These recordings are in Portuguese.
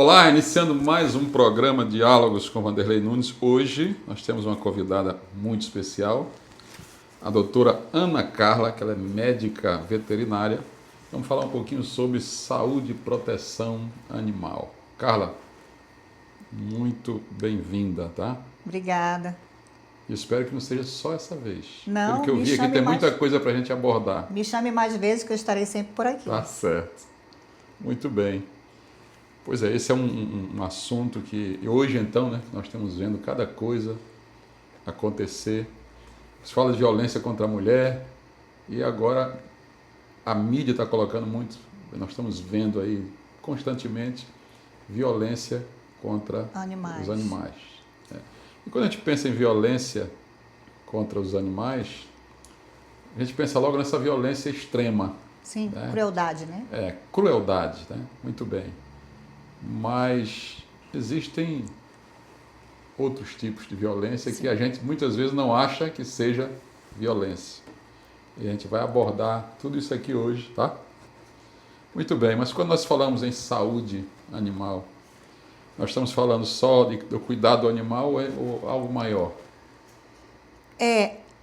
Olá, iniciando mais um programa Diálogos com Vanderlei Nunes. Hoje nós temos uma convidada muito especial, a doutora Ana Carla, que ela é médica veterinária. Vamos falar um pouquinho sobre saúde e proteção animal. Carla, muito bem-vinda, tá? Obrigada. Espero que não seja só essa vez. Não, Pelo que eu me vi aqui, chame tem mais. muita coisa para a gente abordar. Me chame mais vezes que eu estarei sempre por aqui. Tá certo. Muito bem. Pois é, esse é um assunto que hoje então, né, nós estamos vendo cada coisa acontecer. Se fala de violência contra a mulher e agora a mídia está colocando muito, nós estamos vendo aí constantemente violência contra os animais. Né? E quando a gente pensa em violência contra os animais, a gente pensa logo nessa violência extrema. Sim, né? crueldade, né? Crueldade, né? Muito bem. Mas existem outros tipos de violência que a gente muitas vezes não acha que seja violência. E a gente vai abordar tudo isso aqui hoje, tá? Muito bem, mas quando nós falamos em saúde animal, nós estamos falando só do cuidado do animal ou algo maior?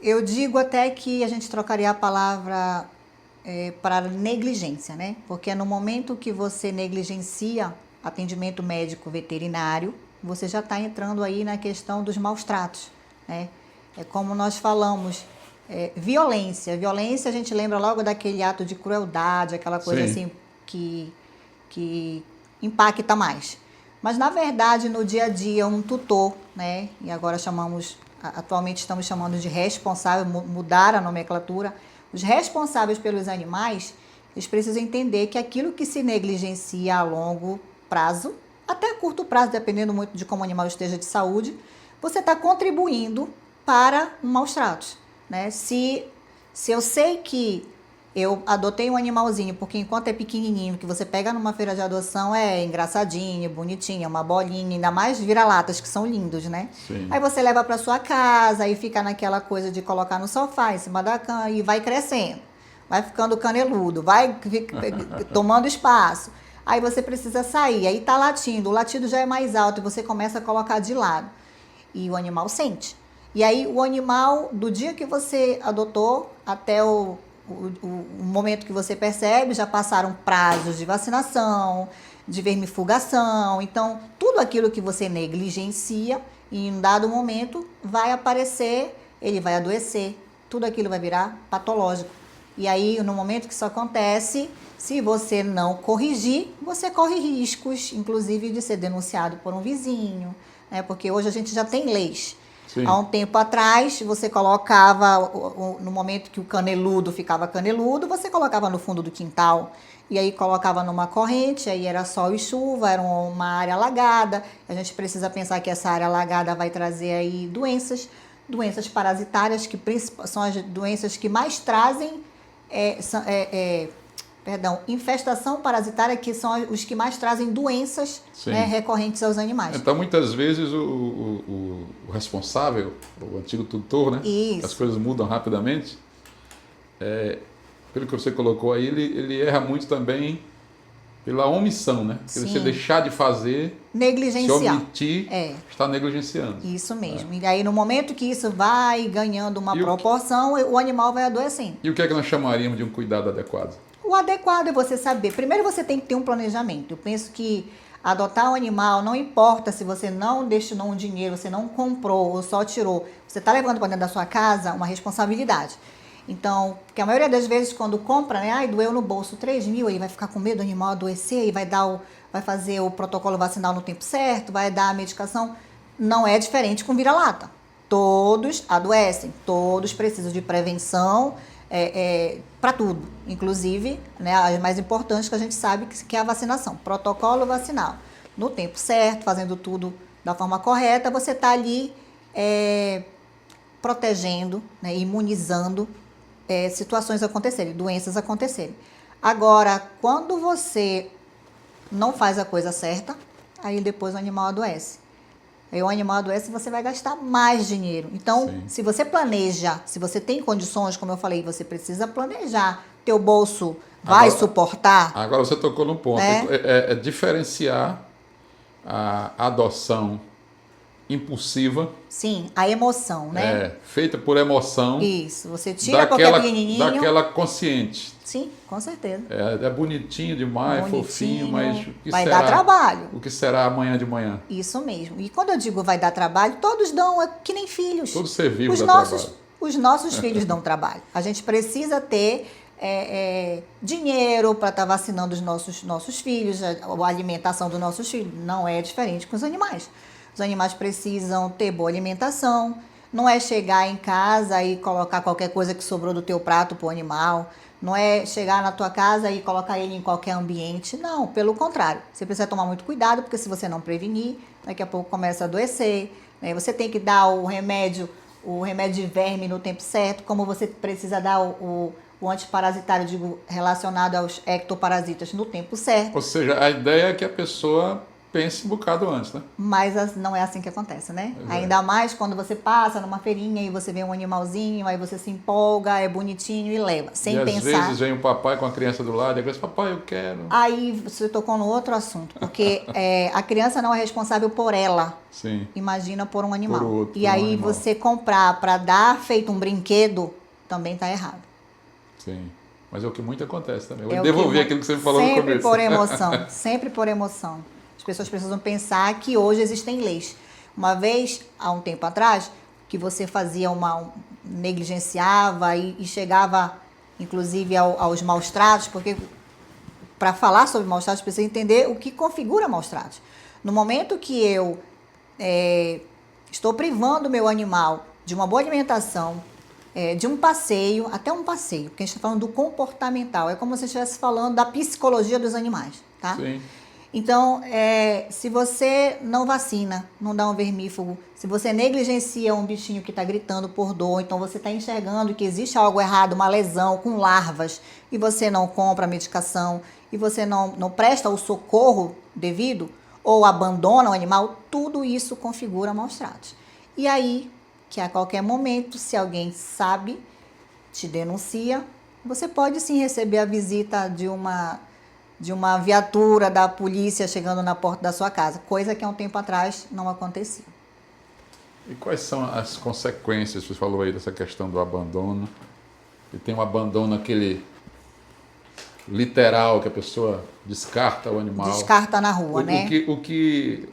Eu digo até que a gente trocaria a palavra para negligência, né? Porque é no momento que você negligencia atendimento médico veterinário, você já está entrando aí na questão dos maus tratos, né? É como nós falamos, violência. Violência a gente lembra logo daquele ato de crueldade, aquela coisa Sim. assim que impacta mais. Mas na verdade no dia a dia um tutor, né? E agora atualmente estamos chamando de responsável, mudar a nomenclatura. Os responsáveis pelos animais, eles precisam entender que aquilo que se negligencia a longo prazo, até a curto prazo, dependendo muito de como o animal esteja de saúde, você está contribuindo para um maus tratos, né? Se eu sei que eu adotei um animalzinho, porque enquanto é pequenininho, que você pega numa feira de adoção, é engraçadinho, bonitinho, é uma bolinha, ainda mais vira-latas, que são lindos, né? Sim. Aí você leva para sua casa, aí fica naquela coisa de colocar no sofá, em cima da cama, e vai crescendo. Vai ficando caneludo, vai tomando espaço. Aí você precisa sair, aí tá latindo, o latido já é mais alto e você começa a colocar de lado. E o animal sente. E aí o animal, do dia que você adotou até o momento que você percebe, já passaram prazos de vacinação, de vermifugação. Então, tudo aquilo que você negligencia, em um dado momento, vai aparecer, ele vai adoecer, tudo aquilo vai virar patológico. E aí, no momento que isso acontece, se você não corrigir, você corre riscos, inclusive de ser denunciado por um vizinho, né? Porque hoje a gente já tem leis. Sim. Há um tempo atrás, você colocava, no momento que o caneludo ficava caneludo, você colocava no fundo do quintal. E aí colocava numa corrente, aí era sol e chuva, era uma área alagada. A gente precisa pensar que essa área alagada vai trazer aí doenças parasitárias, que são as doenças que mais trazem infestação parasitária, que são os que mais trazem doenças, né, recorrentes aos animais. Então, muitas vezes, o responsável, o antigo tutor, né? Isso. As coisas mudam rapidamente. Pelo que você colocou aí, ele erra muito também pela omissão, né? Porque você deixar de fazer, negligenciar. Se omitir, está negligenciando. Isso mesmo. E aí, no momento que isso vai ganhando uma proporção, o animal vai adoecendo. E o que é que nós chamaríamos de um cuidado adequado? O adequado é você saber. Primeiro você tem que ter um planejamento. Eu penso que adotar um animal, não importa se você não destinou um dinheiro, você não comprou ou só tirou, você está levando para dentro da sua casa uma responsabilidade. Então, porque a maioria das vezes quando compra, né, doeu no bolso 3 mil, aí vai ficar com medo do animal adoecer e vai fazer o protocolo vacinal no tempo certo, vai dar a medicação. Não é diferente com vira-lata. Todos adoecem, todos precisam de prevenção, para tudo, inclusive, né, as mais importantes que a gente sabe que é a vacinação, protocolo vacinal. No tempo certo, fazendo tudo da forma correta, você está ali protegendo, né, imunizando situações acontecerem, doenças acontecerem. Agora, quando você não faz a coisa certa, aí depois o animal adoece. Aí o animal adoece e você vai gastar mais dinheiro. Então, se você planeja, se você tem condições, como eu falei, você precisa planejar. Teu bolso vai suportar. Agora você tocou num ponto. É diferenciar a adoção impulsiva, Sim, a emoção, né? feita por emoção, Isso, você tira porque é pequenininho. daquela consciente. Sim, com certeza. É bonitinho demais, fofinho, mas o que vai será? dar trabalho. O que será amanhã de manhã? Isso mesmo. E quando eu digo vai dar trabalho, todos dão, é que nem filhos. Todo ser vivo os dá nossos, trabalho. Os nossos filhos dão trabalho. A gente precisa ter dinheiro para estar vacinando os nossos filhos, a alimentação dos nossos filhos. Não é diferente com os animais. Os animais precisam ter boa alimentação. Não é chegar em casa e colocar qualquer coisa que sobrou do teu prato para o animal. Não é chegar na tua casa e colocar ele em qualquer ambiente. Não, pelo contrário. Você precisa tomar muito cuidado, porque se você não prevenir, daqui a pouco começa a adoecer. Né? Você tem que dar o remédio de verme no tempo certo, como você precisa dar o antiparasitário, digo, relacionado aos ectoparasitas no tempo certo. Ou seja, a ideia é que a pessoa pense um bocado antes, né? Mas não é assim que acontece, né? Ainda mais quando você passa numa feirinha e você vê um animalzinho, aí você se empolga, é bonitinho e leva, sem pensar. Às vezes vem o papai com a criança do lado e diz, papai, eu quero. Aí você tocou no outro assunto, porque a criança não é responsável por ela. Sim. Imagina por um animal. Por outro, e aí você comprar para dar feito um brinquedo, também está errado. Sim. Mas é o que muito acontece também. Eu vou devolver aquilo que você me falou no começo. Sempre por emoção, sempre por emoção. As pessoas precisam pensar que hoje existem leis. Uma vez, há um tempo atrás, que você fazia negligenciava e chegava, inclusive, aos maus tratos, porque para falar sobre maus tratos, precisa entender o que configura maus tratos. No momento que eu estou privando o meu animal de uma boa alimentação, de um passeio, até um passeio, porque a gente está falando do comportamental, é como se estivesse falando da psicologia dos animais, tá? Sim. Então, se você não vacina, não dá um vermífugo, se você negligencia um bichinho que está gritando por dor, então você está enxergando que existe algo errado, uma lesão com larvas, e você não compra a medicação, e você não presta o socorro devido, ou abandona o animal, tudo isso configura maus tratos. E aí, que a qualquer momento, se alguém sabe, te denuncia, você pode sim receber a visita de uma viatura da polícia chegando na porta da sua casa, coisa que há um tempo atrás não acontecia. E quais são as consequências, você falou aí dessa questão do abandono, e tem um abandono aquele literal, que a pessoa descarta o animal. Descarta na rua, né?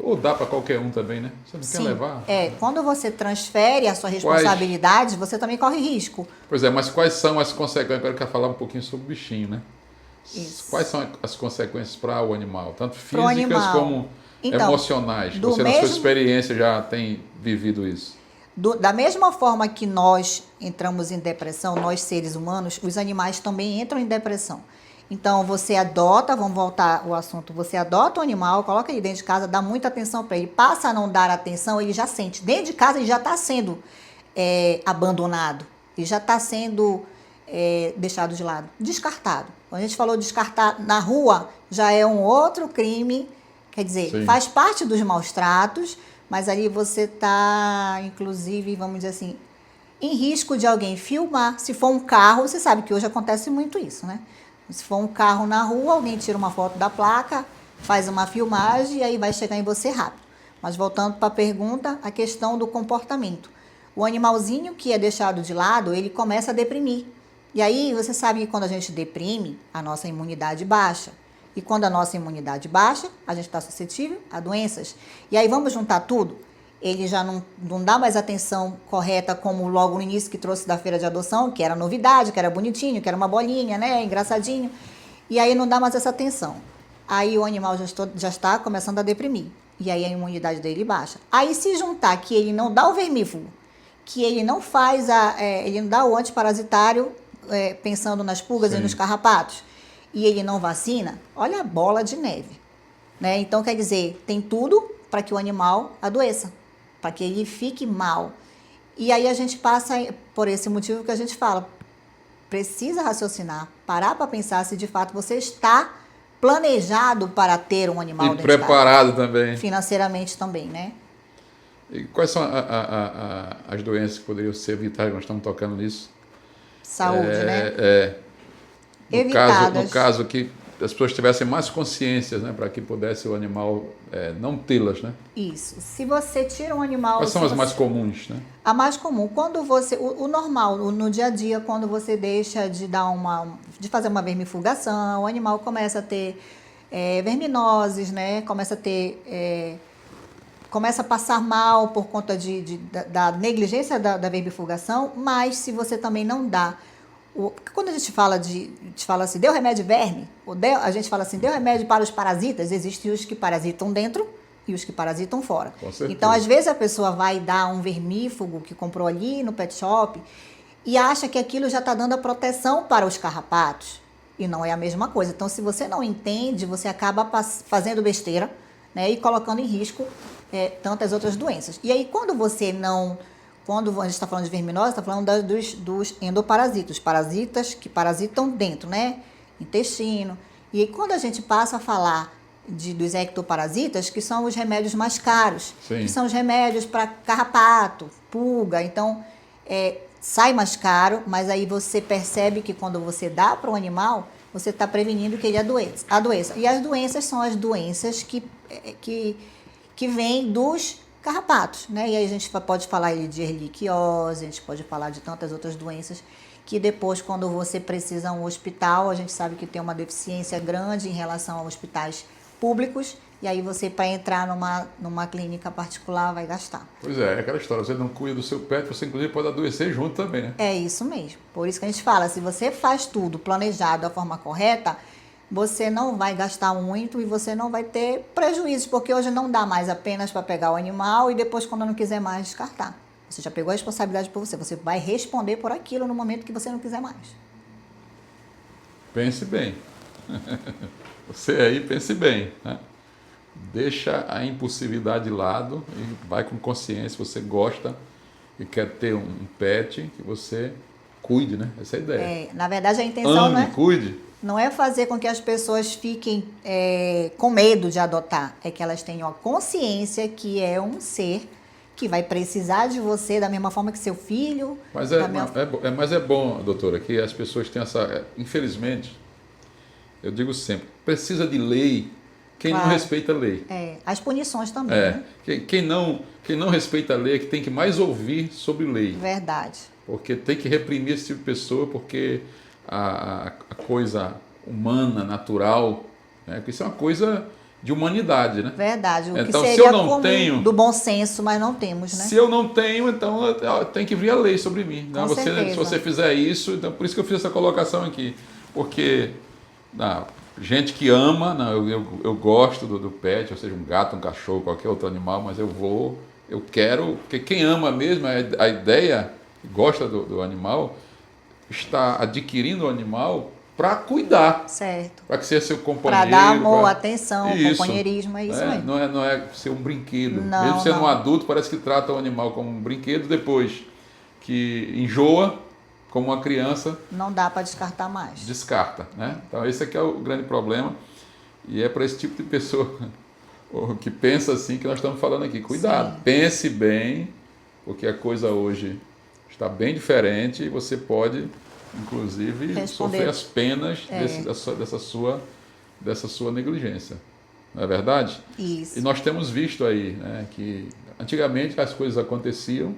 Ou dá para qualquer um também, né? Você não Sim, quer levar. Quando você transfere a sua responsabilidade, você também corre risco. Pois é, mas quais são as consequências? Agora eu quero falar um pouquinho sobre o bichinho, né? Isso. Quais são as consequências para o animal? Tanto físicas como emocionais. Você, na sua experiência, já tem vivido isso. Da mesma forma que nós entramos em depressão, nós seres humanos, os animais também entram em depressão. Então, você adota, vamos voltar ao assunto, você adota o animal, coloca ele dentro de casa, dá muita atenção para ele, passa a não dar atenção, ele já sente. Dentro de casa, ele já está sendo abandonado, ele já está sendo deixado de lado, descartado. Quando a gente falou descartar na rua, já é um outro crime, quer dizer, Sim. Faz parte dos maus tratos, mas ali você está, inclusive, vamos dizer assim, em risco de alguém filmar. Se for um carro, você sabe que hoje acontece muito isso, né? Se for um carro na rua, alguém tira uma foto da placa, faz uma filmagem e aí vai chegar em você rápido. Mas voltando para a pergunta, a questão do comportamento. O animalzinho que é deixado de lado, ele começa a deprimir. E aí você sabe que quando a gente deprime, a nossa imunidade baixa. E quando a nossa imunidade baixa, a gente está suscetível a doenças. E aí vamos juntar tudo? Ele já não dá mais atenção correta como logo no início que trouxe da feira de adoção, que era novidade, que era bonitinho, que era uma bolinha, né, engraçadinho. E aí não dá mais essa atenção. Aí o animal já está começando a deprimir. E aí a imunidade dele baixa. Aí se juntar que ele não dá o vermífugo, que ele não faz ele não dá o antiparasitário, pensando nas pulgas Sim. e nos carrapatos, e ele não vacina, olha a bola de neve. Né? Então, quer dizer, tem tudo para que o animal adoeça, para que ele fique mal. E aí a gente passa por esse motivo que a gente fala, precisa raciocinar, parar para pensar se de fato você está planejado para ter um animal dentro de casa. E preparado também. Financeiramente também, né? E quais são as doenças que poderiam ser evitadas? Nós estamos tocando nisso. Saúde, né? Evitadas. No caso que as pessoas tivessem mais consciências, né, para que pudesse o animal não tê-las, né? Isso. Se você tira um animal... Quais são as mais comuns, né? A mais comum, quando você... O normal, no dia a dia, quando você deixa de de fazer uma vermifugação, o animal começa a ter verminoses, né? Começa a passar mal por conta da negligência da vermifugação, mas se você também não dá... Quando a gente fala assim, deu remédio verme, a gente fala assim, deu remédio para os parasitas, existem os que parasitam dentro e os que parasitam fora. Com certeza. Então, às vezes, a pessoa vai dar um vermífugo que comprou ali no pet shop e acha que aquilo já está dando a proteção para os carrapatos. E não é a mesma coisa. Então, se você não entende, você acaba fazendo besteira, né, e colocando em risco tantas outras doenças. E aí, quando a gente está falando de verminose, está falando dos endoparasitas, parasitas que parasitam dentro, né? Intestino. E aí, quando a gente passa a falar dos ectoparasitas, que são os remédios mais caros, Sim. que são os remédios para carrapato, pulga. Então, sai mais caro, mas aí você percebe que quando você dá para o animal, você está prevenindo que ele adoeça. E as doenças são as doenças que vêm dos carrapatos, né? E aí a gente pode falar de erliquiose, a gente pode falar de tantas outras doenças que depois, quando você precisa de um hospital, a gente sabe que tem uma deficiência grande em relação a hospitais públicos, e aí você, para entrar numa clínica particular, vai gastar. Pois é aquela história, você não cuida do seu pet, você inclusive pode adoecer junto também, né? É isso mesmo. Por isso que a gente fala, se você faz tudo planejado da forma correta, você não vai gastar muito e você não vai ter prejuízos, porque hoje não dá mais apenas para pegar o animal e depois, quando não quiser mais, descartar. Você já pegou a responsabilidade por você. Você vai responder por aquilo no momento que você não quiser mais. Pense bem. Você aí pense bem, né? Deixa a impulsividade de lado e vai com consciência. Você gosta e quer ter um pet, que você cuide, né? Essa é a ideia. Na verdade, a intenção não é... cuide. Não é fazer com que as pessoas fiquem com medo de adotar, é que elas tenham a consciência que é um ser que vai precisar de você da mesma forma que seu filho. Mas é bom, doutora, que as pessoas tenham essa... Infelizmente, eu digo sempre, precisa de lei quem não respeita a lei. As punições também. Né? Quem não respeita a lei é que tem que mais ouvir sobre lei. Verdade. Porque tem que reprimir esse tipo de pessoa, porque a coisa humana, natural, né? Porque isso é uma coisa de humanidade, né? Verdade. O então, que seria se eu não tenho, do bom senso, mas não temos, né? Se eu não tenho, então tem que vir a lei sobre mim. Né? Se você fizer isso, então por isso que eu fiz essa colocação aqui. Porque gente que ama, eu gosto do pet, ou seja, um gato, um cachorro, qualquer outro animal, mas eu quero, porque quem ama mesmo, a ideia, gosta do animal, está adquirindo o animal para cuidar. Certo. Para que seja seu companheiro. Para dar amor, atenção, companheirismo, é isso aí. Não é ser um brinquedo. Não, mesmo sendo um adulto, parece que trata o animal como um brinquedo, depois que enjoa, como uma criança... Não dá para descartar mais. Descarta, né? Então esse aqui é o grande problema, e é para esse tipo de pessoa que pensa assim que nós estamos falando aqui. Cuidado, sim. Pense bem, porque a coisa hoje está bem diferente e você pode, inclusive, sofrer as penas dessa sua negligência. Não é verdade? Isso. E nós temos visto aí, né, que antigamente as coisas aconteciam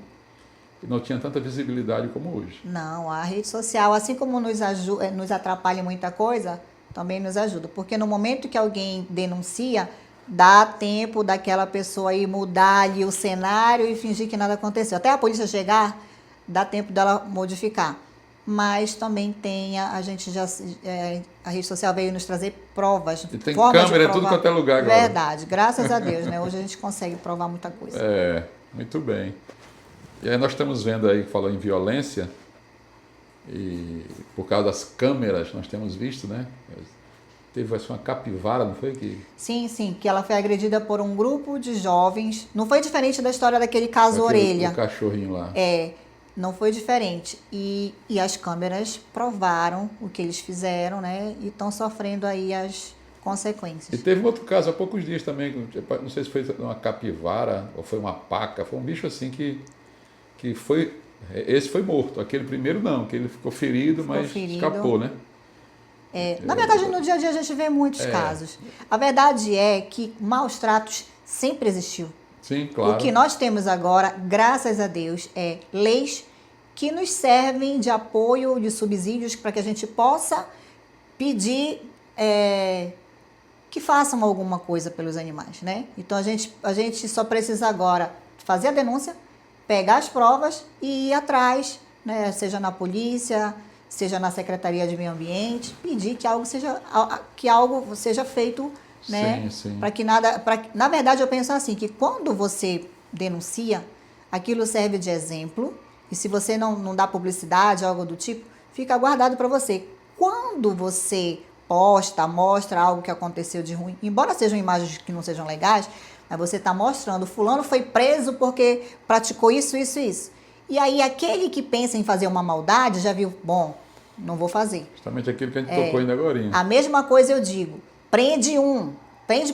e não tinha tanta visibilidade como hoje. Não, a rede social, assim como nos atrapalha em muita coisa, também nos ajuda. Porque no momento que alguém denuncia, dá tempo daquela pessoa aí mudar ali o cenário e fingir que nada aconteceu. Até a polícia chegar, dá tempo dela modificar. Mas também tem, a rede social veio nos trazer provas. E tem câmera em tudo quanto é lugar agora. Verdade, graças a Deus, né? Hoje a gente consegue provar muita coisa. Muito bem. E aí nós estamos vendo aí, que falou em violência, e por causa das câmeras, nós temos visto, né? Teve uma capivara, não foi? Sim, que ela foi agredida por um grupo de jovens. Não foi diferente da história daquele caso Orelha. O cachorrinho lá. Não foi diferente. E as câmeras provaram o que eles fizeram, né? E estão sofrendo aí as consequências. E teve um outro caso há poucos dias também, não sei se foi uma capivara ou foi uma paca, foi um bicho assim que foi... Esse foi morto, aquele primeiro não, que ele ficou ferido, mas escapou, né? Na verdade, no dia a dia a gente vê muitos casos. A verdade é que maus tratos sempre existiu. Sim, claro. O que nós temos agora, graças a Deus, é leis que nos servem de apoio, de subsídios, para que a gente possa pedir que façam alguma coisa pelos animais, né? Então, a gente só precisa agora fazer a denúncia, pegar as provas e ir atrás, né? Seja na polícia, seja na Secretaria de Meio Ambiente, pedir que algo seja feito, né? Sim, sim. Para que nada... Na verdade, eu penso assim, que quando você denuncia, aquilo serve de exemplo, e se você não dá publicidade, algo do tipo, fica guardado para você. Quando você mostra algo que aconteceu de ruim, embora sejam imagens que não sejam legais, mas você está mostrando, fulano foi preso porque praticou isso, isso, isso. E aí aquele que pensa em fazer uma maldade já viu, bom, não vou fazer. Justamente aquilo que a gente tocou ainda agorinha. A mesma coisa eu digo, prende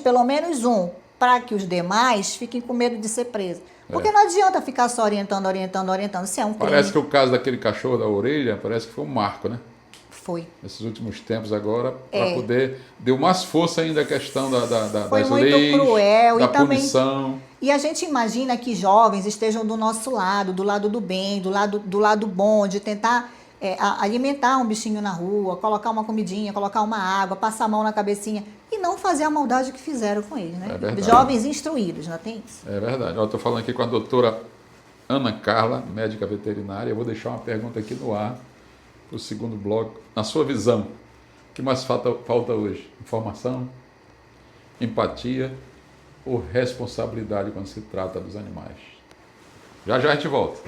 pelo menos um, para que os demais fiquem com medo de ser preso. Porque não adianta ficar só orientando. Se é um crime. Parece que o caso daquele cachorro da orelha, parece que foi um marco, né? Foi. Nesses últimos tempos agora, para poder... Deu mais força ainda a questão foi das muito leis, cruel, da e também, punição. E a gente imagina que jovens estejam do nosso lado, do lado do bem, do lado bom, de tentar alimentar um bichinho na rua, colocar uma comidinha, colocar uma água, passar a mão na cabecinha e não fazer a maldade que fizeram com eles, né? É verdade. Jovens instruídos, não tem isso? É verdade. Eu estou falando aqui com a doutora Ana Carla, médica veterinária. Eu vou deixar uma pergunta aqui no ar para o segundo bloco. Na sua visão, o que mais falta hoje? Informação, empatia ou responsabilidade quando se trata dos animais? Já a gente volta.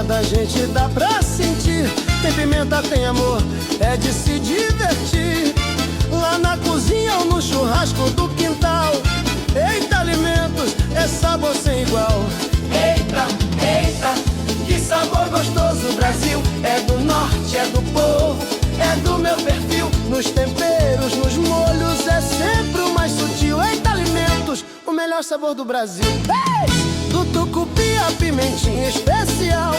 Da gente dá pra sentir. Tem pimenta, tem amor, é de se divertir. Lá na cozinha ou no churrasco do quintal. Eita, alimentos, é sabor sem igual. Eita, eita, que sabor gostoso. Brasil é do norte, é do povo, é do meu perfil. Nos temperos, nos molhos, é sempre o mais sutil. Eita, alimentos, o melhor sabor do Brasil. Do tucupi a pimentinha especial.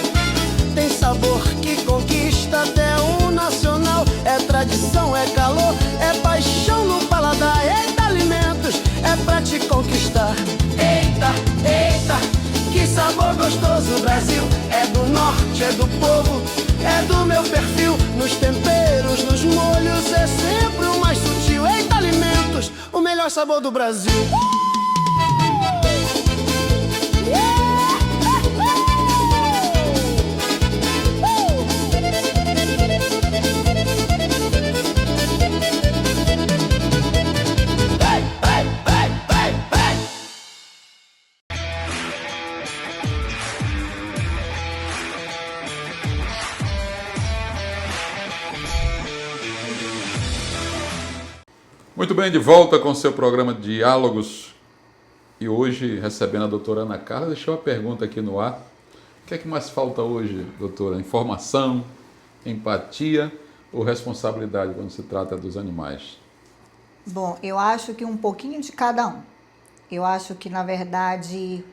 Tem sabor que conquista até o nacional. É tradição, é calor, é paixão no paladar. Eita, alimentos, é pra te conquistar. Eita, eita, que sabor gostoso. Brasil é do norte, é do povo, é do meu perfil. Nos temperos, nos molhos, é sempre o mais sutil. Eita, alimentos, o melhor sabor do Brasil. Muito bem, de volta com o seu programa Diálogos. E hoje, recebendo a doutora Ana Carla, deixou uma pergunta aqui no ar. O que é que mais falta hoje, doutora? Informação, empatia ou responsabilidade quando se trata dos animais? Bom, eu acho que um pouquinho de cada um. Eu acho que, na verdade,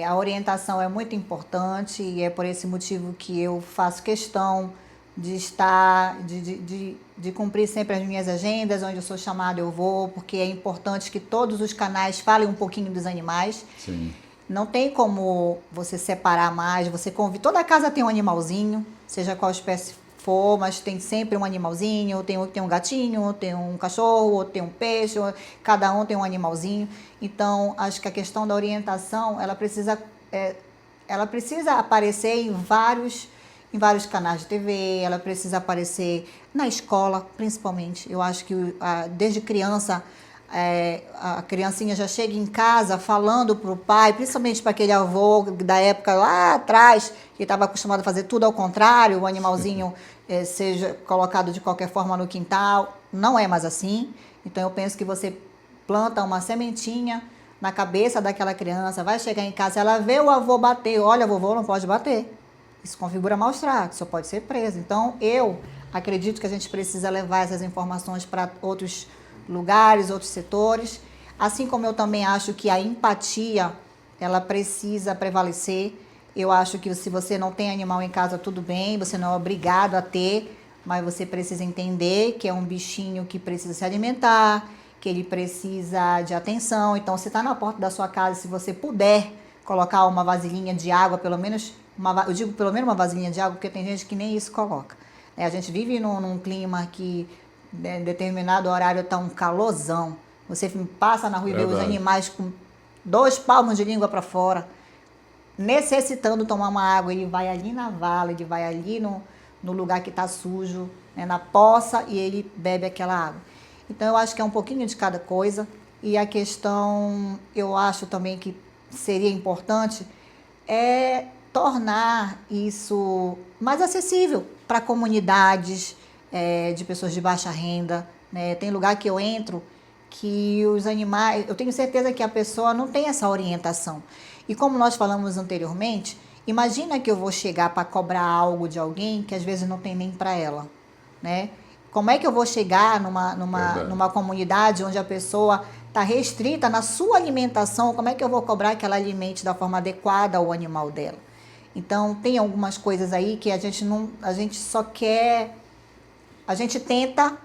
a orientação é muito importante e é por esse motivo que eu faço questão de estar, de cumprir sempre as minhas agendas, onde eu sou chamada eu vou, porque é importante que todos os canais falem um pouquinho dos animais. Sim. Não tem como você separar mais, você convida, toda casa tem um animalzinho, seja qual espécie for, mas tem sempre um animalzinho, tem um gatinho, tem um cachorro, tem um peixe, cada um tem um animalzinho. Então, acho que a questão da orientação, ela precisa aparecer em vários canais de TV, ela precisa aparecer na escola, principalmente. Eu acho que desde criança, a criancinha já chega em casa falando para o pai, principalmente para aquele avô da época lá atrás, que estava acostumado a fazer tudo ao contrário, o animalzinho seja colocado de qualquer forma no quintal. Não é mais assim. Então, eu penso que você planta uma sementinha na cabeça daquela criança, vai chegar em casa, ela vê o avô bater, olha, vovô não pode bater. Isso configura maus tratos, só pode ser preso. Então, eu acredito que a gente precisa levar essas informações para outros lugares, outros setores. Assim como eu também acho que a empatia, ela precisa prevalecer. Eu acho que se você não tem animal em casa, tudo bem, você não é obrigado a ter, mas você precisa entender que é um bichinho que precisa se alimentar, que ele precisa de atenção. Então, você está na porta da sua casa, se você puder colocar uma vasilhinha de água, pelo menos, eu digo pelo menos uma vasilhinha de água, porque tem gente que nem isso coloca. A gente vive num clima que, em determinado horário, está um calorzão. Você passa na rua e vê os animais com 2 palmos de língua para fora, necessitando tomar uma água. Ele vai ali na vala, ele vai ali no lugar que está sujo, né, na poça, e ele bebe aquela água. Então, eu acho que é um pouquinho de cada coisa. E a questão, eu acho também que seria importante, é tornar isso mais acessível para comunidades de pessoas de baixa renda, né? Tem lugar que eu entro que os animais, eu tenho certeza que a pessoa não tem essa orientação. E como nós falamos anteriormente, imagina que eu vou chegar para cobrar algo de alguém que às vezes não tem nem para ela, né? Como é que eu vou chegar numa comunidade onde a pessoa está restrita na sua alimentação? Como é que eu vou cobrar que ela alimente da forma adequada ao animal dela? Então, tem algumas coisas aí que a gente só quer, a gente tenta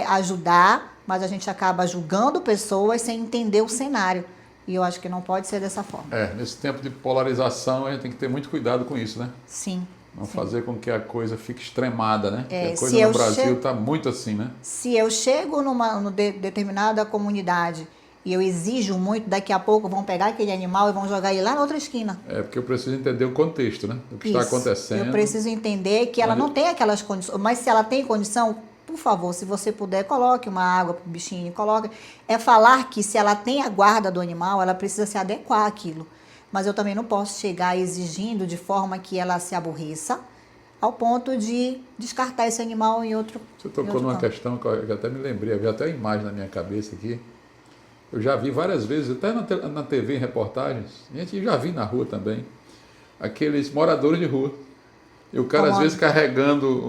ajudar, mas a gente acaba julgando pessoas sem entender o cenário. E eu acho que não pode ser dessa forma. Nesse tempo de polarização, a gente tem que ter muito cuidado com isso, né? Sim. Não fazer com que a coisa fique extremada, né? Porque a se coisa no Brasil está muito assim, né? Se eu chego numa determinada comunidade e eu exijo muito, daqui a pouco vão pegar aquele animal e vão jogar ele lá na outra esquina. Porque eu preciso entender o contexto, né? Do que está acontecendo. Eu preciso entender que ela não tem aquelas condições, mas se ela tem condição, por favor, se você puder, coloque uma água para o bichinho, coloque. É falar que se ela tem a guarda do animal, ela precisa se adequar àquilo. Mas eu também não posso chegar exigindo de forma que ela se aborreça, ao ponto de descartar esse animal em outro. Você tocou numa questão que eu até me lembrei, havia até a imagem na minha cabeça aqui. Eu já vi várias vezes, até na TV, em reportagens, a gente já vi na rua também, aqueles moradores de rua. E o cara, às vezes,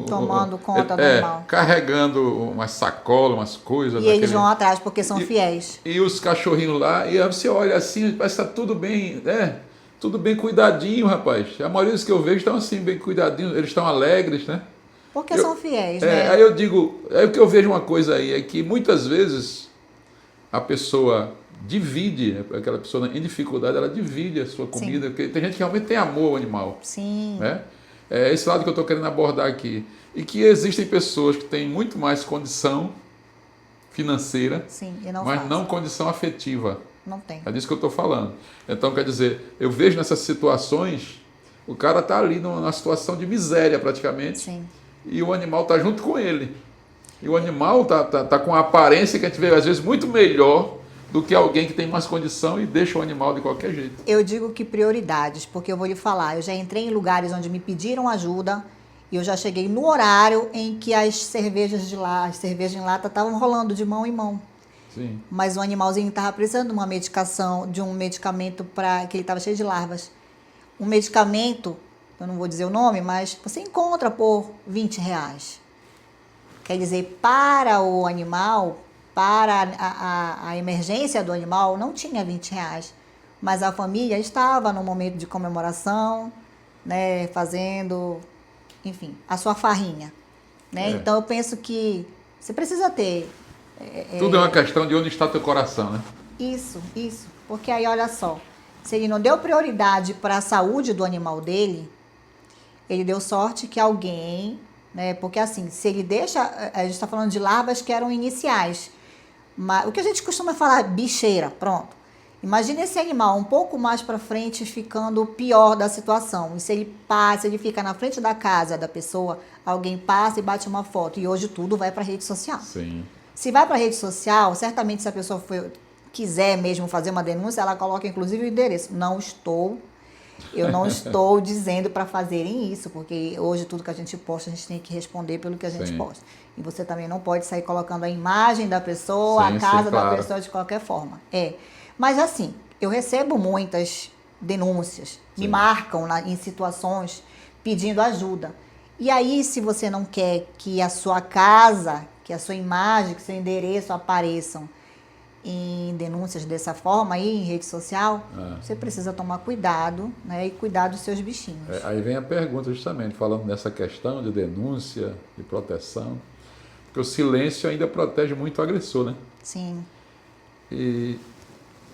tomando conta do animal. Carregando umas sacolas, umas coisas. E eles vão atrás, porque são fiéis. E os cachorrinhos lá, e aí você olha assim, parece que está tudo bem, tudo bem cuidadinho, rapaz. A maioria dos que eu vejo estão assim, bem cuidadinhos, eles estão alegres, né? Porque são fiéis, né? Aí eu digo, o que eu vejo uma coisa aí, é que muitas vezes a pessoa divide, né? Aquela pessoa em dificuldade, ela divide a sua comida, porque tem gente que realmente tem amor ao animal. Sim. Né? É esse lado que eu estou querendo abordar aqui. E que existem pessoas que têm muito mais condição financeira, mas não condição afetiva. Não tem. É disso que eu estou falando. Então, quer dizer, eu vejo nessas situações, o cara está ali numa situação de miséria praticamente, Sim. E o animal está junto com ele. E o animal tá com a aparência que a gente vê, às vezes, muito melhor do que alguém que tem mais condição e deixa o animal de qualquer jeito. Eu digo que prioridades, porque eu vou lhe falar, eu já entrei em lugares onde me pediram ajuda e eu já cheguei no horário em que as cervejas em lata estavam rolando de mão em mão. Sim. Mas o animalzinho estava precisando de uma medicação, de um medicamento que ele estava cheio de larvas. Um medicamento, eu não vou dizer o nome, mas você encontra por R$20. Quer dizer, para o animal, para a emergência do animal, não tinha R$20. Mas a família estava no momento de comemoração, né, fazendo, enfim, a sua farrinha. Né? Então, eu penso que você precisa ter... Tudo é uma questão de onde está teu coração, né? Isso. Porque aí, olha só, se ele não deu prioridade para a saúde do animal dele, ele deu sorte que alguém... Né, porque assim, se ele deixa... A gente está falando de larvas que eram iniciais. Mas, o que a gente costuma falar, bicheira, pronto. Imagina esse animal um pouco mais para frente ficando pior da situação. E se ele passa, ele fica na frente da casa da pessoa, alguém passa e bate uma foto. E hoje tudo vai para a rede social. Sim. Se vai para a rede social, certamente se a pessoa quiser mesmo fazer uma denúncia, ela coloca inclusive o endereço. Eu não estou dizendo para fazerem isso, porque hoje tudo que a gente posta, a gente tem que responder pelo que a gente posta. E você também não pode sair colocando a imagem da pessoa, a casa da pessoa de qualquer forma. Mas assim, eu recebo muitas denúncias, me marcam em situações pedindo ajuda. E aí, se você não quer que a sua casa, que a sua imagem, que seu endereço apareçam em denúncias dessa forma aí, em rede social, você precisa tomar cuidado, né? E cuidar dos seus bichinhos. Aí vem a pergunta justamente, falando nessa questão de denúncia, de proteção, porque o silêncio ainda protege muito o agressor, né? Sim.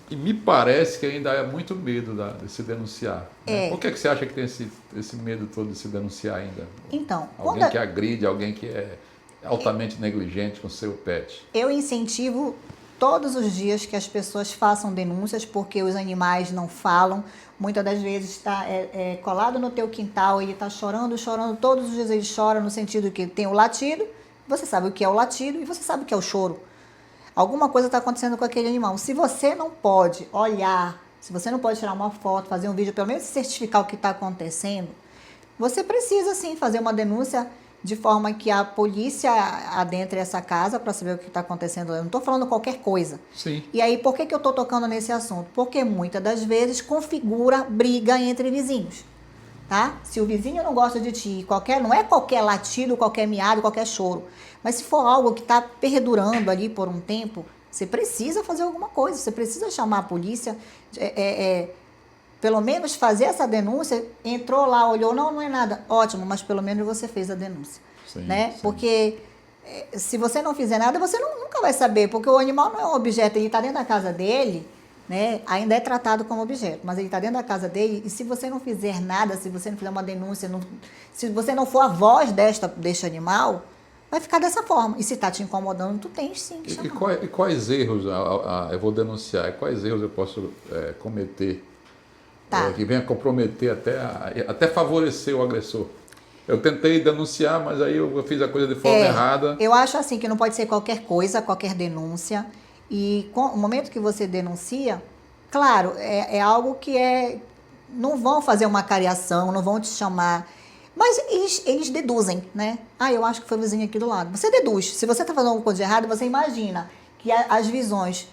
E me parece que ainda há muito medo de se denunciar. Né? Por que você acha que tem esse medo todo de se denunciar ainda? Então, alguém que agride, alguém que é altamente negligente com seu pet. Eu incentivo todos os dias que as pessoas façam denúncias, porque os animais não falam. Muitas das vezes está colado no teu quintal, ele está chorando, todos os dias ele chora, no sentido que tem o latido, você sabe o que é o latido e você sabe o que é o choro. Alguma coisa está acontecendo com aquele animal. Se você não pode olhar, se você não pode tirar uma foto, fazer um vídeo, pelo menos certificar o que está acontecendo, você precisa sim fazer uma denúncia de forma que a polícia adentre essa casa para saber o que está acontecendo. Eu não estou falando qualquer coisa. Sim. E aí, por que eu estou tocando nesse assunto? Porque muitas das vezes configura briga entre vizinhos. Tá? Se o vizinho não gosta de ti, não é qualquer latido, qualquer miado, qualquer choro, mas se for algo que está perdurando ali por um tempo, você precisa fazer alguma coisa, você precisa chamar a polícia, pelo menos fazer essa denúncia, entrou lá, olhou, não é nada, ótimo, mas pelo menos você fez a denúncia. Sim, né? sim. Porque se você não fizer nada, você nunca vai saber, porque o animal não é um objeto, ele está dentro da casa dele, né? Ainda é tratado como objeto, mas ele está dentro da casa dele, e se você não fizer nada, se você não fizer uma denúncia, se você não for a voz deste animal, vai ficar dessa forma. E se está te incomodando, tu tens sim que chamar. E quais erros, eu vou denunciar, quais erros eu posso cometer, que venha comprometer até favorecer o agressor? Eu tentei denunciar, mas aí eu fiz a coisa de forma errada. Eu acho assim que não pode ser qualquer coisa, qualquer denúncia. E no momento que você denuncia, claro, é algo que não vão fazer uma cariação, não vão te chamar. Mas eles deduzem, né? Eu acho que foi o vizinho aqui do lado. Você deduz. Se você está fazendo alguma coisa de errado, você imagina que as visões,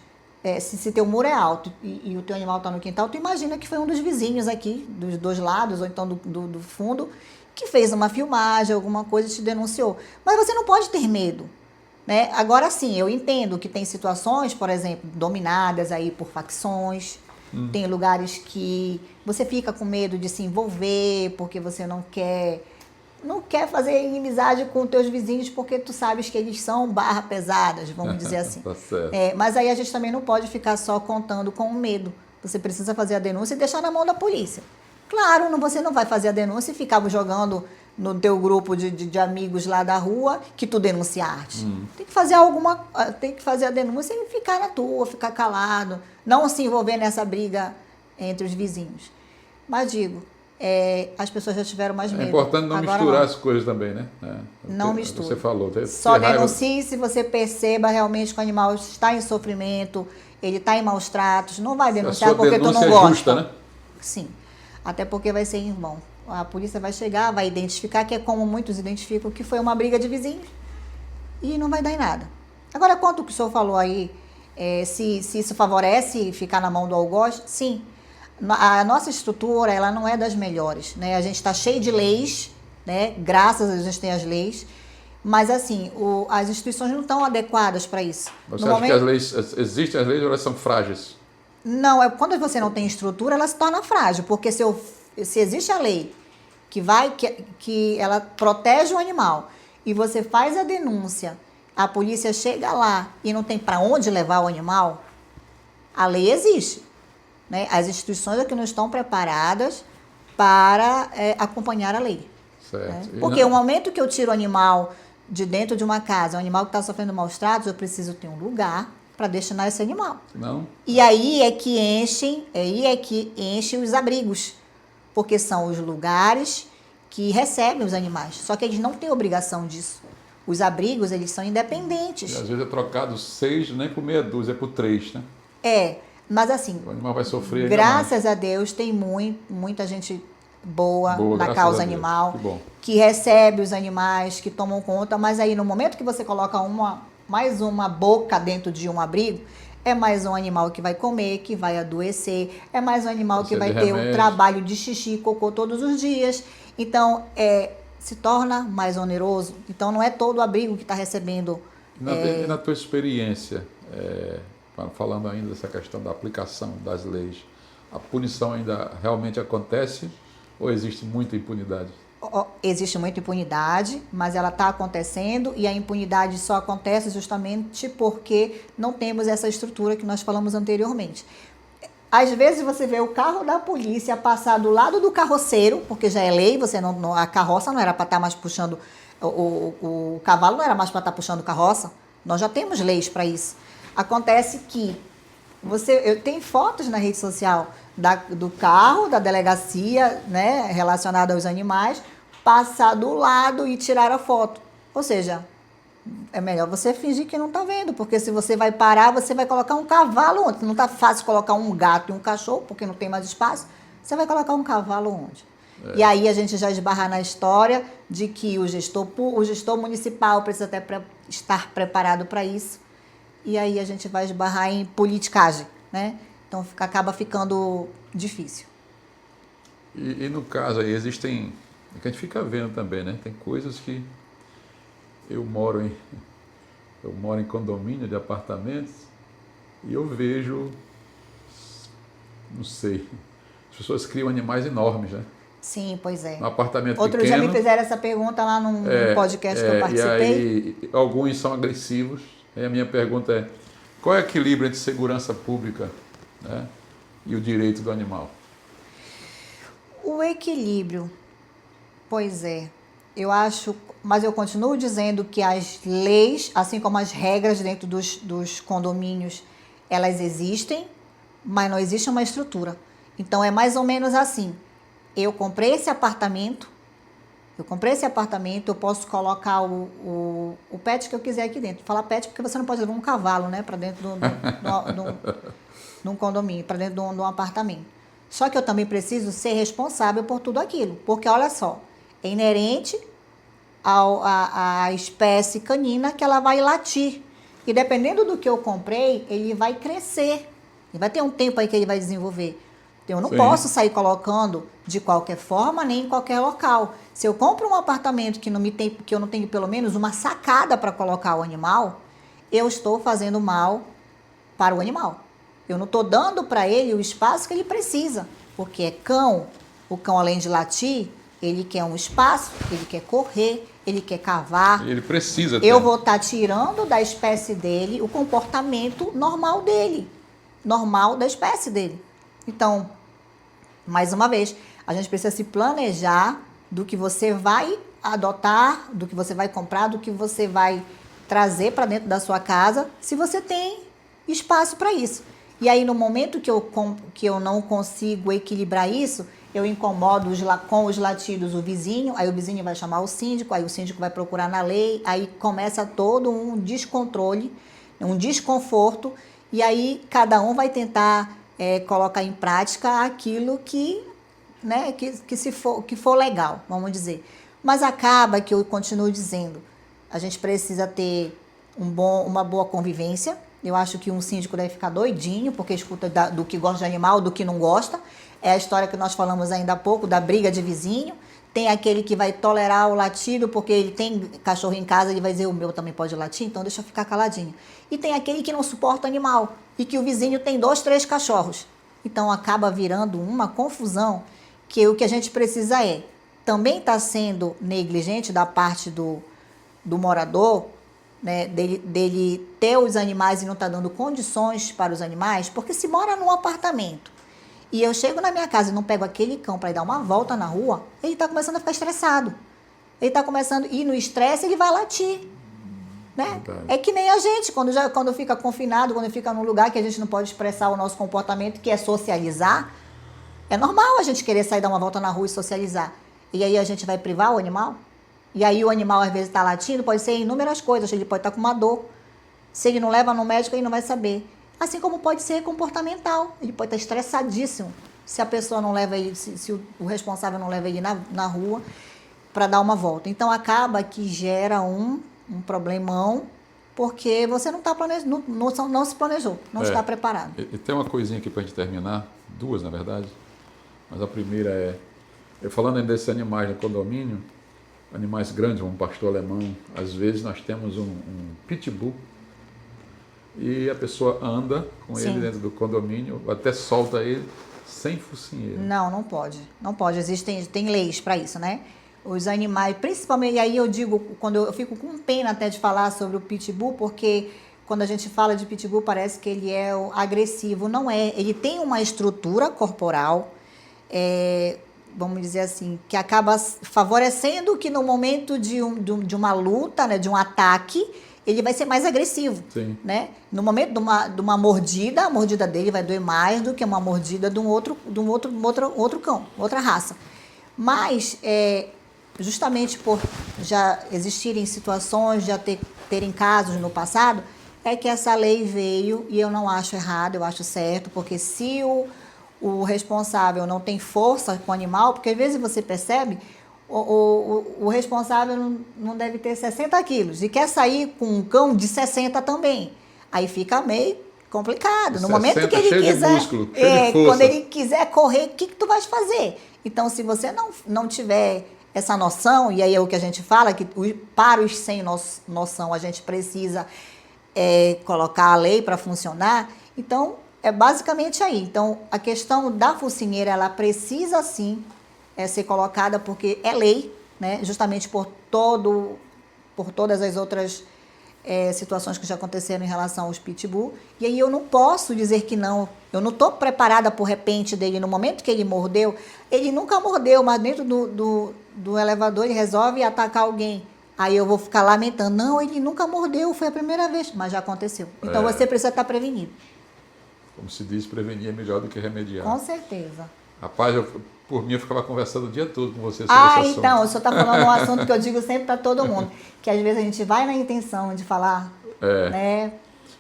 se teu muro é alto e o teu animal está no quintal, tu imagina que foi um dos vizinhos aqui, dos dois lados, ou então do fundo, que fez uma filmagem, alguma coisa e te denunciou. Mas você não pode ter medo. Né? Agora sim, eu entendo que tem situações, por exemplo, dominadas aí por facções, tem lugares que você fica com medo de se envolver, porque você não quer fazer inimizade com os teus vizinhos, porque tu sabes que eles são barra pesadas, vamos dizer assim. Tá certo. Mas aí a gente também não pode ficar só contando com o medo. Você precisa fazer a denúncia e deixar na mão da polícia. Claro, você não vai fazer a denúncia e ficar jogando no teu grupo de amigos lá da rua que tu denunciaste. Tem que fazer a denúncia e ficar na tua, ficar calado, não se envolver nessa briga entre os vizinhos. Mas digo, as pessoas já tiveram mais medo. É importante não misturar as coisas também, né? Não mistura. Você falou. Só denuncie se você perceba realmente que o animal está em sofrimento, ele está em maus tratos. Não vai denunciar porque tu não gosta. Justa, né? Sim. Até porque vai ser em vão. A polícia vai chegar, vai identificar, que é como muitos identificam, que foi uma briga de vizinhos. E não vai dar em nada. Agora, quanto o que o senhor falou aí, se isso favorece ficar na mão do algoz, sim. A nossa estrutura, ela não é das melhores, né? A gente está cheio de leis, né? Graças a Deus a gente tem as leis, mas assim, as instituições não estão adequadas para isso. Você acha que as leis, existem as leis ou elas são frágeis? Não, quando você não tem estrutura, ela se torna frágil, porque se existe a lei que ela protege o animal e você faz a denúncia, a polícia chega lá e não tem para onde levar o animal, a lei existe. Né? As instituições aqui não estão preparadas para acompanhar a lei. Certo. Né? Porque o momento que eu tiro o animal de dentro de uma casa, um animal que está sofrendo maus tratos, eu preciso ter um lugar para destinar esse animal. Não. E aí é que enchem os abrigos, porque são os lugares que recebem os animais. Só que eles não têm obrigação disso. Os abrigos, eles são independentes. E às vezes é trocado 6, nem por meia dúzia, é por 3, né? Mas assim, o animal vai sofrer graças a Deus, tem muita gente boa na causa animal, que recebe os animais, que tomam conta, mas aí no momento que você coloca mais uma boca dentro de um abrigo, é mais um animal que vai comer, que vai adoecer, é mais um animal que vai de ter um remédio. trabalho de xixi e cocô todos os dias. Então, se torna mais oneroso. Então, não é todo o abrigo que está recebendo. E na tua experiência, falando ainda dessa questão da aplicação das leis, a punição ainda realmente acontece ou existe muita impunidade? Existe muita impunidade, mas ela está acontecendo e a impunidade só acontece justamente porque não temos essa estrutura que nós falamos anteriormente. Às vezes você vê o carro da polícia passar do lado do carroceiro, porque já é lei, a carroça não era para estar mais puxando, o cavalo não era mais para estar puxando carroça, nós já temos leis para isso. Acontece que eu tenho fotos na rede social do carro, da delegacia, né, relacionada aos animais, passar do lado e tirar a foto. Ou seja, é melhor você fingir que não está vendo, porque se você vai parar, você vai colocar um cavalo onde? Não está fácil colocar um gato e um cachorro, porque não tem mais espaço. Você vai colocar um cavalo onde? E aí a gente já esbarra na história de que o gestor municipal precisa até estar preparado para isso. E aí a gente vai esbarrar em politicagem, né? Então acaba ficando difícil. E no caso aí existem, que a gente fica vendo também, né? Tem coisas que eu moro em condomínio de apartamentos e eu vejo, não sei, as pessoas criam animais enormes, né? Sim, pois é. Um apartamento Outro pequeno. dia me fizeram essa pergunta lá num podcast que eu participei. E aí alguns são agressivos. Aí a minha pergunta é, qual é o equilíbrio entre segurança pública, né, e o direito do animal? O equilíbrio, pois é, eu acho, mas eu continuo dizendo que as leis, assim como as regras dentro dos condomínios, elas existem, mas não existe uma estrutura. Então é mais ou menos assim, eu comprei esse apartamento, eu posso colocar o pet que eu quiser aqui dentro. Falar pet porque você não pode levar um cavalo, né, para dentro de um condomínio, para dentro de um apartamento. Só que eu também preciso ser responsável por tudo aquilo. Porque, olha só, é inerente à espécie canina que ela vai latir. E dependendo do que eu comprei, ele vai crescer. E vai ter um tempo aí que ele vai desenvolver. Então, eu não posso sair colocando de qualquer forma, nem em qualquer local. Se eu compro um apartamento que eu não tenho pelo menos uma sacada para colocar o animal, eu estou fazendo mal para o animal. Eu não estou dando para ele o espaço que ele precisa. Porque é cão, o cão além de latir, ele quer um espaço, ele quer correr, ele quer cavar. Ele precisa ter. Eu vou estar tirando da espécie dele o comportamento normal dele. Normal da espécie dele. Então, mais uma vez, a gente precisa se planejar do que você vai adotar, do que você vai comprar, do que você vai trazer para dentro da sua casa, se você tem espaço para isso. E aí, no momento que eu não consigo equilibrar isso, eu incomodo com os latidos o vizinho, aí o vizinho vai chamar o síndico, aí o síndico vai procurar na lei, aí começa todo um descontrole, um desconforto, e aí cada um vai tentar colocar em prática aquilo que for legal, vamos dizer. Mas acaba que eu continuo dizendo, a gente precisa ter uma boa convivência. Eu acho que um síndico deve ficar doidinho, porque escuta do que gosta de animal, do que não gosta. É a história que nós falamos ainda há pouco, da briga de vizinho. Tem aquele que vai tolerar o latido, porque ele tem cachorro em casa, ele vai dizer, o meu também pode latir, então deixa eu ficar caladinho. E tem aquele que não suporta o animal, e que o vizinho tem 2, 3 cachorros. Então acaba virando uma confusão, que o que a gente precisa também está sendo negligente da parte do morador, né, dele ter os animais e não tá dando condições para os animais, porque se mora num apartamento e eu chego na minha casa e não pego aquele cão para ir dar uma volta na rua, ele está começando a ficar estressado. Ele está começando, e no estresse ele vai latir. Né? É que nem a gente, quando fica confinado, quando fica num lugar que a gente não pode expressar o nosso comportamento, que é socializar, é normal a gente querer sair dar uma volta na rua e socializar. E aí a gente vai privar o animal? E aí o animal às vezes está latindo, pode ser inúmeras coisas, ele pode estar com uma dor. Se ele não leva no médico, ele não vai saber. Assim como pode ser comportamental, ele pode estar estressadíssimo. Se a pessoa não leva ele, se o responsável não leva ele na rua para dar uma volta. Então acaba que gera um problemão porque você não está não se planejou, não está preparado. E tem uma coisinha aqui para a gente terminar, duas na verdade, mas a primeira eu falando ainda desses animais no condomínio, animais grandes, como um pastor alemão, às vezes nós temos um pitbull e a pessoa anda com Sim. ele dentro do condomínio, até solta ele sem focinheira. Não pode. Não pode. Tem leis para isso, né? Os animais, principalmente, e aí eu digo, quando eu fico com pena até de falar sobre o pitbull, porque quando a gente fala de pitbull parece que ele é agressivo. Não é. Ele tem uma estrutura corporal, vamos dizer assim, que acaba favorecendo que no momento de uma luta, né, de um ataque, ele vai ser mais agressivo. Sim. Né? No momento de uma mordida, a mordida dele vai doer mais do que uma mordida de um outro cão, outra raça. Mas, justamente por já existirem situações, já terem casos no passado, é que essa lei veio, e eu não acho errado, eu acho certo, porque se o responsável não tem força com o animal, porque às vezes você percebe, o responsável não deve ter 60 quilos e quer sair com um cão de 60 também. Aí fica meio complicado. No momento que ele quiser, músculo, cheio de força. Quando ele quiser correr, o que tu vais fazer? Então, se você não tiver essa noção, e aí é o que a gente fala, que para os sem noção a gente precisa colocar a lei para funcionar, então é basicamente aí. Então, a questão da focinheira, ela precisa sim ser colocada, porque é lei, né? Justamente por todas as outras situações que já aconteceram em relação aos pitbull. E aí eu não posso dizer que não. Eu não estou preparada por repente dele. No momento que ele mordeu, ele nunca mordeu, mas dentro do elevador ele resolve atacar alguém. Aí eu vou ficar lamentando. Não, ele nunca mordeu, foi a primeira vez, mas já aconteceu. Então você precisa estar prevenido. Como se diz, prevenir é melhor do que remediar. Com certeza. Rapaz, por mim eu ficava conversando o dia todo com você sobre esse assunto. Então, o senhor está falando um assunto que eu digo sempre para todo mundo, que às vezes a gente vai na intenção de falar, né?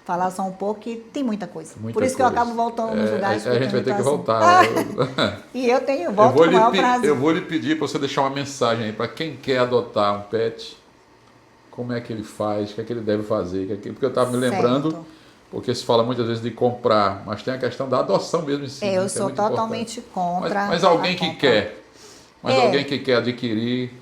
Falar só um pouco, que tem muita coisa. Por isso que eu acabo voltando nos lugares. A gente vai ter que voltar. E eu volto com o maior prazer. Eu vou lhe pedir para você deixar uma mensagem aí para quem quer adotar um pet, como é que ele faz, o que é que ele deve fazer, porque eu estava me lembrando, porque se fala muitas vezes de comprar, mas tem a questão da adoção mesmo em si. Eu sou totalmente contra. Mas alguém que quer, alguém que quer adquirir,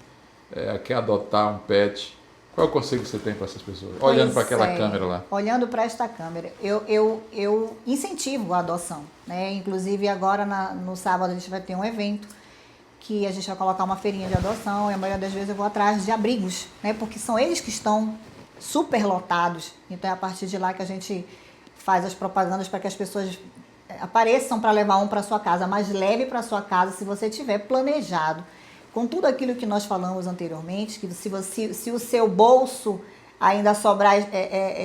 quer adotar um pet, qual é o conselho que você tem para essas pessoas? Olhando para aquela câmera lá. Olhando para esta câmera, eu incentivo a adoção, né? Inclusive agora no sábado a gente vai ter um evento que a gente vai colocar uma feirinha de adoção, e a maioria das vezes eu vou atrás de abrigos, né? Porque são eles que estão super lotados. Então é a partir de lá que a gente faz as propagandas para que as pessoas apareçam para levar um para sua casa, mas leve para sua casa se você tiver planejado. Com tudo aquilo que nós falamos anteriormente, que se o seu bolso ainda sobrar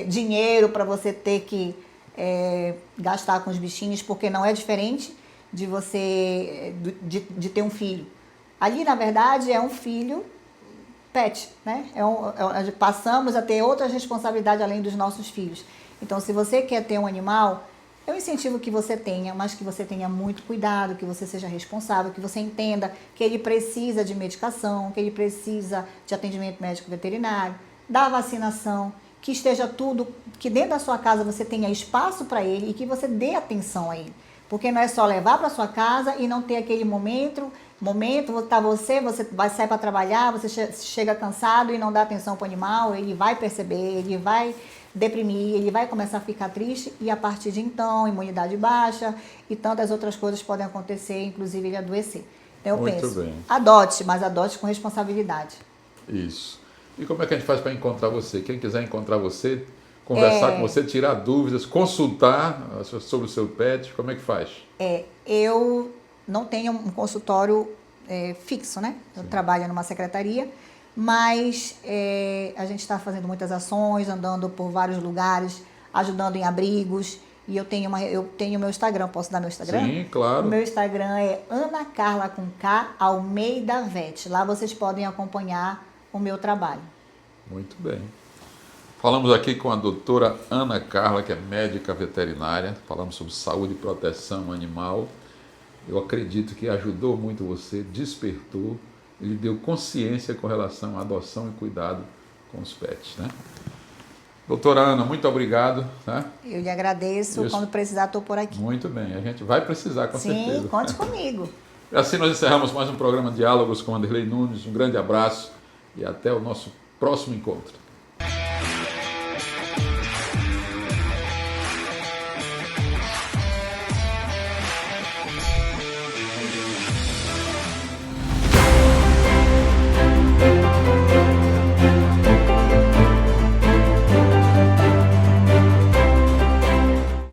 dinheiro para você ter que gastar com os bichinhos, porque não é diferente de você de ter um filho. Ali, na verdade, é um filho pet, né? Passamos a ter outras responsabilidades além dos nossos filhos. Então, se você quer ter um animal, eu incentivo que você tenha, mas que você tenha muito cuidado, que você seja responsável, que você entenda que ele precisa de medicação, que ele precisa de atendimento médico veterinário, da vacinação, que esteja tudo, que dentro da sua casa você tenha espaço para ele e que você dê atenção a ele. Porque não é só levar para sua casa e não ter aquele momento você vai sair para trabalhar, você chega cansado e não dá atenção para o animal, ele vai perceber, ele vai deprimir, ele vai começar a ficar triste e a partir de então, imunidade baixa e tantas outras coisas podem acontecer, inclusive ele adoecer. Então eu penso, adote, mas adote com responsabilidade. Isso. E como é que a gente faz para encontrar você? Quem quiser encontrar você, conversar com você, tirar dúvidas, consultar sobre o seu pet, como é que faz? Eu não tenho um consultório fixo, né? Eu trabalho numa secretaria, mas a gente está fazendo muitas ações, andando por vários lugares, ajudando em abrigos. E eu tenho meu Instagram, posso dar meu Instagram? Sim, claro. O meu Instagram é Ana Carla com K Almeida Vet. Lá vocês podem acompanhar o meu trabalho. Muito bem. Falamos aqui com a doutora Ana Carla, que é médica veterinária. Falamos sobre saúde e proteção animal. Eu acredito que ajudou muito você, despertou, lhe deu consciência com relação à adoção e cuidado com os pets, né? Doutora Ana, muito obrigado. Tá? Eu lhe agradeço. Isso. Quando precisar, estou por aqui. Muito bem, a gente vai precisar, com certeza. Sim, conte comigo. Assim nós encerramos mais um programa Diálogos com Wanderlei Nunes. Um grande abraço e até o nosso próximo encontro.